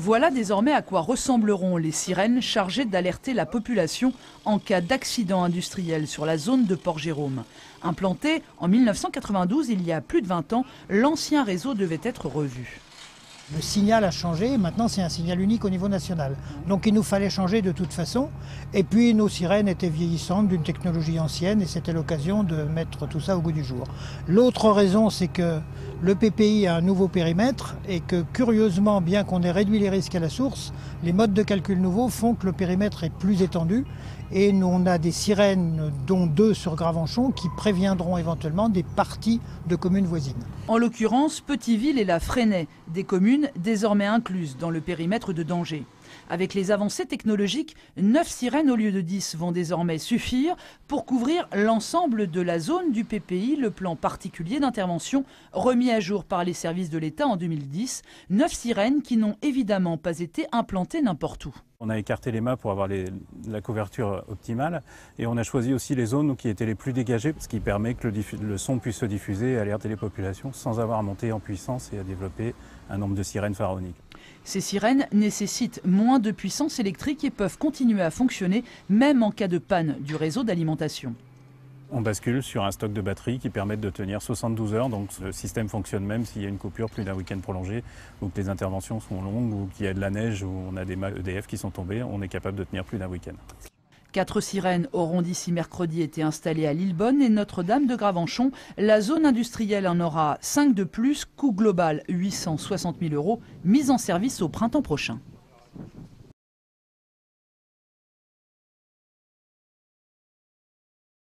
Voilà désormais à quoi ressembleront les sirènes chargées d'alerter la population en cas d'accident industriel sur la zone de Port-Jérôme. Implanté en 1992, il y a plus de 20 ans, l'ancien réseau devait être revu. Le signal a changé, maintenant c'est un signal unique au niveau national. Donc il nous fallait changer de toute façon. Et puis nos sirènes étaient vieillissantes d'une technologie ancienne et c'était l'occasion de mettre tout ça au goût du jour. L'autre raison, c'est que le PPI a un nouveau périmètre et que curieusement, bien qu'on ait réduit les risques à la source, les modes de calcul nouveaux font que le périmètre est plus étendu. Et nous, on a des sirènes, dont 2 sur Gravenchon, qui préviendront éventuellement des parties de communes voisines. En l'occurrence, Petiteville et la Fresnay, des communes désormais incluses dans le périmètre de danger. Avec les avancées technologiques, 9 sirènes au lieu de 10 vont désormais suffire pour couvrir l'ensemble de la zone du PPI, le plan particulier d'intervention remis à jour par les services de l'État en 2010. 9 sirènes qui n'ont évidemment pas été implantées n'importe où. On a écarté les mâts pour avoir la couverture optimale et on a choisi aussi les zones qui étaient les plus dégagées, ce qui permet que le son puisse se diffuser et alerter les populations sans avoir à monter en puissance et à développer un nombre de sirènes pharaoniques. Ces sirènes nécessitent moins de puissance électrique et peuvent continuer à fonctionner même en cas de panne du réseau d'alimentation. On bascule sur un stock de batteries qui permettent de tenir 72 heures, donc le système fonctionne même s'il y a une coupure plus d'un week-end prolongé, ou que les interventions sont longues, ou qu'il y a de la neige, ou on a des mâts EDF qui sont tombés, on est capable de tenir plus d'un week-end. 4 sirènes auront d'ici mercredi été installées à Lillebonne et Notre-Dame de Gravenchon. La zone industrielle en aura 5 de plus, coût global 860 000 €, mise en service au printemps prochain.